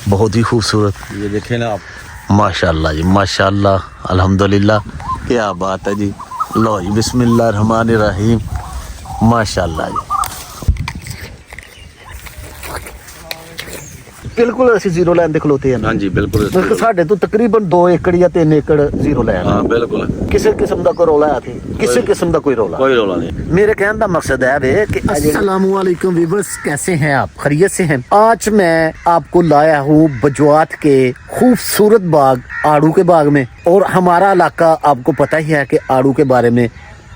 बहुत ही खूबसूरत। ये देखें ना आप, माशाल्लाह जी माशाल्लाह, अल्हम्दुलिल्लाह, क्या बात है जी। लो जी बिस्मिल्लाह रहमान रहीम, माशाल्लाह जी। बिल्कुल ਅਸੀਂ ਜ਼ੀਰੋ ਲਾਈਨ ਤੇ ਖਲੋਤੇ ਹਾਂ। ਹਾਂਜੀ ਬਿਲਕੁਲ। ਮਤਲਬ ਸਾਡੇ ਤੋਂ ਤਕਰੀਬਨ 2 ਏਕੜ ਜਾਂ 3 ਏਕੜ ਜ਼ੀਰੋ ਲਾਈਨ। हाँ बिल्कुल, ਕਿਸੇ ਕਿਸਮ ਦਾ ਕੋਈ ਰੌਲਾ ਆਤੀ, ਕਿਸੇ ਕਿਸਮ ਦਾ ਕੋਈ ਰੌਲਾ। कोई रौला नहीं। मेरे कहने का मकसद है कि अस्सलामुअलैकुम व्यूअर्स, कैसे हैं आप? खैरियत से हैं? आज मैं आपको लाया हूँ बजवात के खूबसूरत बाग आड़ू के बाग में। और हमारा इलाका आपको पता ही है कि आड़ू के बारे में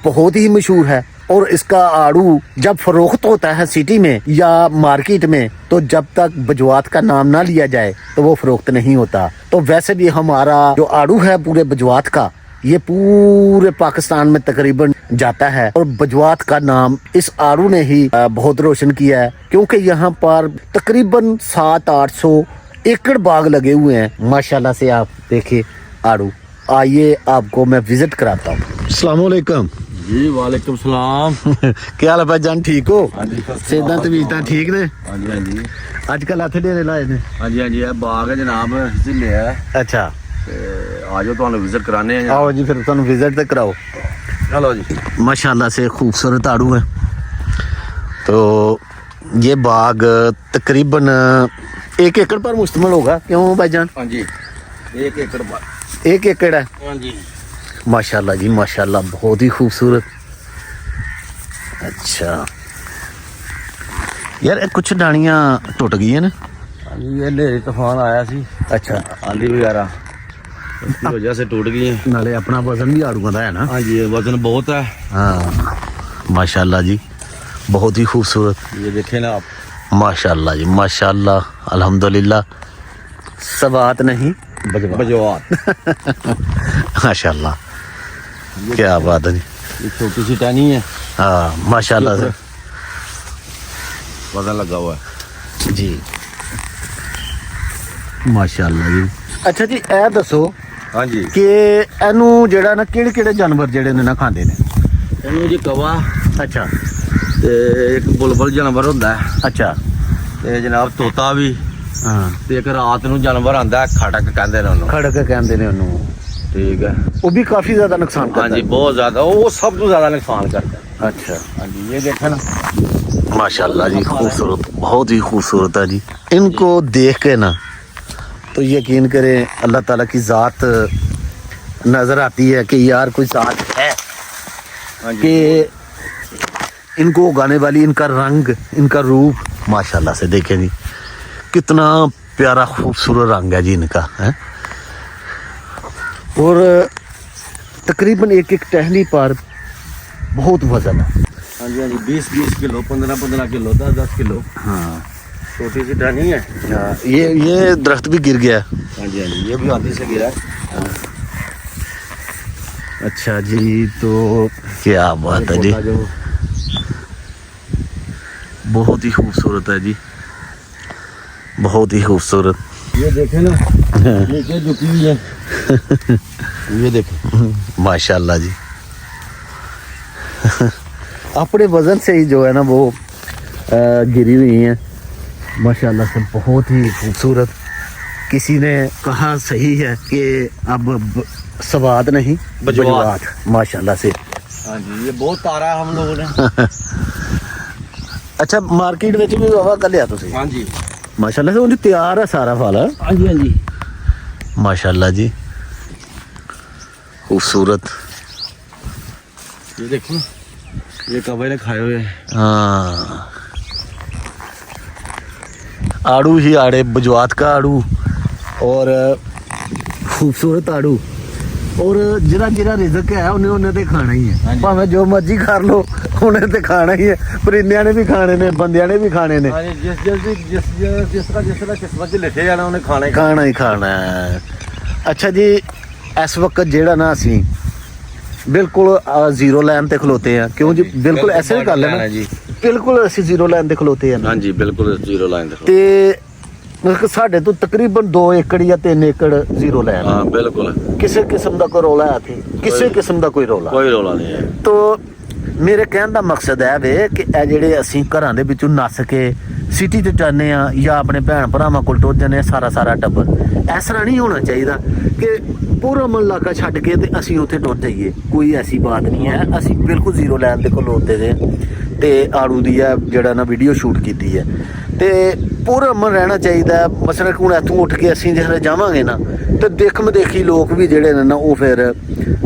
बहुत ही मशहूर है। और इसका आड़ू जब फरोख्त होता है सिटी में या मार्केट में, तो जब तक बजवात का नाम ना लिया जाए तो वो फरोख्त नहीं होता। तो वैसे भी हमारा जो आड़ू है पूरे बजवात का, ये पूरे पाकिस्तान में तकरीबन जाता है। और बजवात का नाम इस आड़ू ने ही बहुत रोशन किया है, क्योंकि यहाँ पर तकरीबन 700-800 एकड़ बाग लगे हुए हैं। माशाल्लाह से आप देखिए आड़ू। आइए आपको मैं विजिट कराता हूँ। अस्सलाम वालेकुम जी वालेकुम सलाम। क्या हाल है भाईजान, ठीक हो? हाँ जी सेहतां तबीयतां ठीक ने? हाँ जी हाँ जी अजकल इत्थे डेरे लाए ने? हाँ जी हाँ जी, ये बाग है जनाब, झिल्ले है। अच्छा आ जाओ, तो विजिट कराने हैं। आओ जी, फिर तुहानू विजिट तो कराओ। चलो जी। माशाल्लाह से खूबसूरत आड़ू है। तो ये बाग तकरीबन 1 एकड़ पर मुश्तमिल होगा, क्यों भाईजान? हाँ जी, 1 एकड़ बाग। 1 एकड़ है। हाँ जी माशाल्लाह जी माशाल्लाह, बहुत ही खूबसूरत। अच्छा यार, कुछ डानियाँ टूट गई है ना? हाँ जी, ये लेरी तूफान आया सी, अच्छा, आंधी वगैरह, उसकी वजह से टूट गई है। नाले अपना वजन भी आड़ूआं दा है ना? हाँ जी, ये वजन बहुत है। हाँ माशाल्लाह जी, बहुत ही खूबसूरत। ये देखें ना आप, माशाल्लाह जी माशाल्लाह, अल्हम्दुलिल्लाह, सवात नहीं बजवात। माशाल्लाह, क्या बात है जी। ये छोटी सी टहनी है, हाँ माशाल्लाह से वजन लगा हुआ है जी, माशाल्लाह जी। अच्छा जी, ਇਹ ਦੱਸੋ हाँ जी। ਕਿ ਇਹਨੂੰ ਜਿਹੜਾ ਨਾ ਕਿਹੜੇ ਜਾਨਵਰ ਜਿਹੜੇ ਨੇ ਨਾ ਖਾਂਦੇ ਨੇ? ਇਹਨੂੰ ਜੀ ਕਵਾ ਅੱਛਾ ਤੇ ਇੱਕ ਬੁਲਬੁਲ ਜਾਨਵਰ ਹੁੰਦਾ ਹੈ, ਅੱਛਾ, ਤੇ ਜਨਾਬ ਤੋਤਾ ਵੀ, ਹਾਂ, ਤੇ ਇੱਕ ਰਾਤ ਨੂੰ ਜਾਨਵਰ ਆਂਦਾ, ਖੜਕ ਕਹਿੰਦੇ ਨੇ ਉਹਨੂੰ। ਖੜਕ ਕਹਿੰਦੇ ਨੇ ਉਹਨੂੰ। ਠੀਕ ਹੈ। ਉਹ ਵੀ ਕਾਫੀ ਜ਼ਿਆਦਾ ਨੁਕਸਾਨ हाँ ਕਰਦਾ जी, है। बहुत ज्यादा, वो सब तो ज्यादा नुकसान करता है। अच्छा हाँ जी, ये देखे ना, माशाल्लाह जी, खूबसूरत, बहुत ही खूबसूरत है जी। इनको देख के ना तो यकीन करें अल्लाह ताला की ज़ात नज़र आती है कि यार कोई ज़ात है हाँ जी, कि इनको उगाने वाली, इनका रंग, इनका रूप माशाल्लाह से देखें जी, कितना प्यारा खूबसूरत रंग है जी इनका है। और तकरीबन एक टहनी पर बहुत वजन है। हाँ जी हाँ जी, 20-20 किलो, 15-15 किलो, 10-10 किलो। हाँ छोटी सी टहनी है। ये दरख्त भी गिर गया। हाँ जी हाँ जी, ये भी आंधी से गिरा है। अच्छा जी, तो क्या बात है जी, जो बहुत ही खूबसूरत है जी, बहुत ही खूबसूरत। ये देखे ना, नीचे झुकी हुई है। ये देखे माशाल्लाह जी। अपने वजन से ही जो है ना वो गिरी हुई हैं माशाल्लाह से, बहुत ही खूबसूरत। किसी ने कहा सही है कि अब सवाद नहीं बजवात। माशाल्लाह से। हाँ जी, ये बहुत तारा है हम लोगों ने। अच्छा, मार्केट में भी हवा कर लिया तुसी? हाँ जी माशाल्लाह से, उन्हें तैयार है सारा फल। हाँ जी हाँ जी, माशाल्लाह जी, खूबसूरत। ये देखो, ये कबे ने खाए हुए हैं। हाँ, आड़ू ही आड़े, बजवात का आड़ू और खूबसूरत आड़ू। और जिरा जिरा रिजक है उन्हें उन्हें तो खाना ही हाँ है, जी। भावें जो मर्जी कर लो, उन्हें तो खाना ही है। परिंदियां ने भी खाने ने, बंदियां ने भी खाने ने, हाँ जी, जिसका किस्मत च लिखे जाना उन्हें खाना ही खाना ही खाना है। अच्छा जी, इस वक्त जेड़ा ना असी बिल्कुल जीरो लाइन ते खलोते हैं, क्यों जी? बिल्कुल ऐसे ही कर लेना जी। बिल्कुल ਅਸੀਂ ਜ਼ੀਰੋ ਲਾਈਨ ਤੇ ਖਲੋਤੇ ਹਾਂ। हाँ जी, बिल्कुल जीरो लाइन देखो। ਤੇ ਮਤਲਬ ਸਾਡੇ ਤੋਂ ਤਕਰੀਬਨ 2 ਏਕੜ ਜਾਂ 3 ਏਕੜ ਜ਼ੀਰੋ ਲਾਈਨ। हाँ बिल्कुल, ਕਿਸੇ ਕਿਸਮ ਦਾ ਕੋਈ ਰੌਲਾ ਹੈ ਤੇ ਕਿਸੇ ਕਿਸਮ ਦਾ ਕੋਈ ਰੌਲਾ। कोई रौला नहीं है। ਤੋ ਮੇਰੇ ਕਹਿਣ ਦਾ ਮਕਸਦ ਹੈ ਵੇ ਕਿ ਇਹ ਜਿਹੜੇ ਅਸੀਂ ਘਰਾਂ ਦੇ ਵਿੱਚੋਂ ਨੱਸ ਕੇ ਸਿਟੀ ਤੇ ਜਾਂਦੇ ਆ ਜਾਂ ਆਪਣੇ ਭੈਣ ਭਰਾਵਾਂ ਕੋਲ ਟੁਰ ਜਾਂਦੇ ਆ ਸਾਰਾ ਟੱਬਰ। ਇਸ ਤਰ੍ਹਾਂ ਨਹੀਂ ਹੋਣਾ ਚਾਹੀਦਾ ਕਿ ਪੂਰਾ ਮਹੱਲਾ ਛੱਡ ਕੇ ਤੇ ਅਸੀਂ ਉੱਥੇ ਟੁਰ ਜਾਈਏ। ਕੋਈ ਐਸੀ ਬਾਤ ਨਹੀਂ ਹੈ। ਅਸੀਂ ਬਿਲਕੁਲ ਜ਼ੀਰੋ ਲਾਈਨ ਦੇ ਖਲੋਤੇ ਦੇ ਤੇ ਆੜੂ ਦੀ ਆ ਜਿਹੜਾ ਨਾ ਵੀਡੀਓ ਸ਼ੂਟ ਕੀਤੀ ਹੈ ਤੇ ਪੂਰਾ ਅਮਨ ਰਹਿਣਾ ਚਾਹੀਦਾ। ਮਸਲਾ ਹੁਣ ਇੱਥੋਂ ਉੱਠ ਕੇ ਅਸੀਂ ਜਿਹੜੇ ਜਾਵਾਂਗੇ ਨਾ ਤੇ ਦੇਖੀ ਲੋਕ ਵੀ ਜਿਹੜੇ ਨੇ ਨਾ ਉਹ ਫਿਰ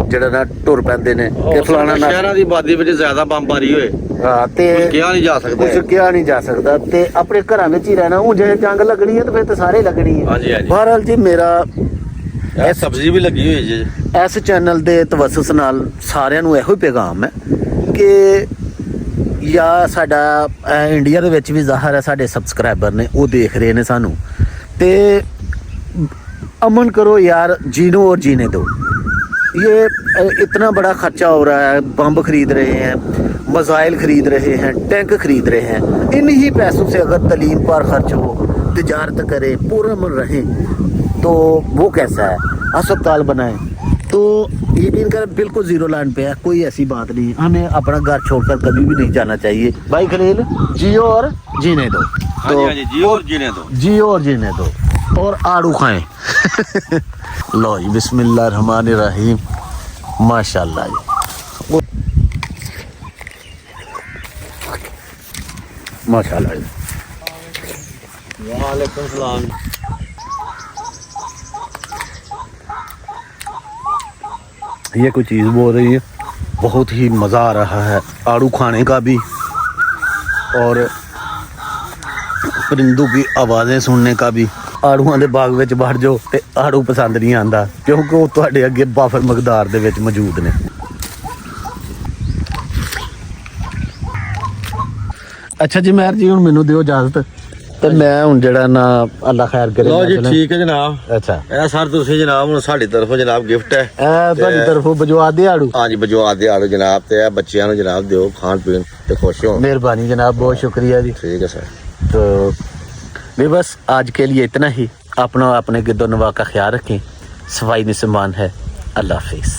ਜਿਹੜਾ ਨਾ ਟੁਰ ਪੈਂਦੇ ਨੇ ਕਿ ਫਲਾਣਾ ਨਾ ਸ਼ਹਿਰਾਂ ਦੀ ਆਬਾਦੀ ਵਿੱਚ ਜ਼ਿਆਦਾ ਬੰਬਾਰੀ ਹੋਏ। ਹਾਂ ਤੇ ਕਿਹਾ ਨਹੀਂ ਜਾ ਸਕਦਾ, ਕੁਝ ਕਿਹਾ ਨਹੀਂ ਜਾ ਸਕਦਾ ਤੇ ਆਪਣੇ ਘਰਾਂ ਵਿੱਚ ਹੀ ਰਹਿਣਾ। ਉਹ ਜੇ ਜੰਗ ਲੱਗਣੀ ਹੈ ਤੇ ਫਿਰ ਤਾਂ ਸਾਰੇ ਲੱਗਣੀ ਹੈ। ਹਾਂਜੀ ਹਾਂਜੀ। ਬਹਰਹਾਲ ਜੀ ਮੇਰਾ ਇਹ ਸਬਜ਼ੀ ਵੀ ਲੱਗੀ ਹੋਈ ਜੀ। ਇਸ ਚੈਨਲ ਦੇ ਤਵੱਸਸ ਨਾਲ ਸਾਰਿਆਂ ਨੂੰ ਇਹੋ ਹੀ ਪੈਗਾਮ ਹੈ ਕਿ ਜਾਂ ਸਾਡਾ ਇੰਡੀਆ ਦੇ ਵਿੱਚ ਵੀ ਜ਼ਾਹਰ ਹੈ ਸਾਡੇ ਸਬਸਕ੍ਰਾਈਬਰ ਨੇ, ਉਹ ਦੇਖ ਰਹੇ ਨੇ ਸਾਨੂੰ, ਤੇ अमन करो यार, जीनो और जीने दो। ये इतना बड़ा खर्चा हो रहा है, बम खरीद रहे हैं, मज़ाइल खरीद रहे हैं, टैंक खरीद रहे हैं। इन्हीं पैसों से अगर तलीम पर खर्च हो, तिजारत करें, पूरा मन रहें तो वो कैसा है। अस्पताल बनाएं तो यकीन कर बिल्कुल ज़ीरो लाइन पे है। कोई ऐसी बात नहीं है। हमें अपना घर छोड़कर कभी भी नहीं जाना चाहिए। भाई खलील, जियो और जीने दो। हाँ जी, जियो और जीने दो, जियो और जीने दो और आड़ू खाएं। लो जी, बिस्मिल्लाह रहमान रहीम, माशाल्लाह जी, माशाल्लाह जी। वालेकुम सलाम। ये कोई चीज़ बोल रही है, बहुत ही मज़ा आ रहा है आड़ू खाने का भी और परिंदों की आवाज़ें सुनने का भी। आड़ूआं दे बाग विच वड़ जाओ ते आड़ू पसंद नहीं आंदा क्योंकि वो तुहाडे अगे बाफर मकदार दे विच मौजूद ने। अच्छा जी महर जी, हुण मैनूं दिओ इजाजत ਤੇ ਮੈਂ ਹੁਣ ਜਿਹੜਾ ਨਾ ਅੱਲਾ ਖੈਰ ਕਰੇ। ਲਓ ਜੀ, ਠੀਕ ਹੈ ਜਨਾਬ। ਅੱਛਾ, ਇਹ ਸਰ ਤੁਸੀਂ ਜਨਾਬ ਹੁਣ ਸਾਡੀ ਤਰਫੋਂ ਜਨਾਬ ਗਿਫਟ ਹੈ। ਇਹ ਤੁਹਾਡੀ ਤਰਫੋਂ ਬਜਵਾ ਦੇ ਆੜੂ। ਹਾਂਜੀ, ਬਜਵਾ ਦੇ ਆੜੂ ਜਨਾਬ, ਤੇ ਇਹ ਬੱਚਿਆਂ ਨੂੰ ਜਨਾਬ ਦਿਓ ਖਾਣ ਪੀਣ ਤੇ खुश हो। मेहरबानी जनाब, बहुत शुक्रिया जी। ठीक है सर। तो भी बस आज के लिए इतना ही। अपना अपने गिद्दो नवा का ख्याल रखें। सफाई निस्मान है। अल्लाह हाफिज़।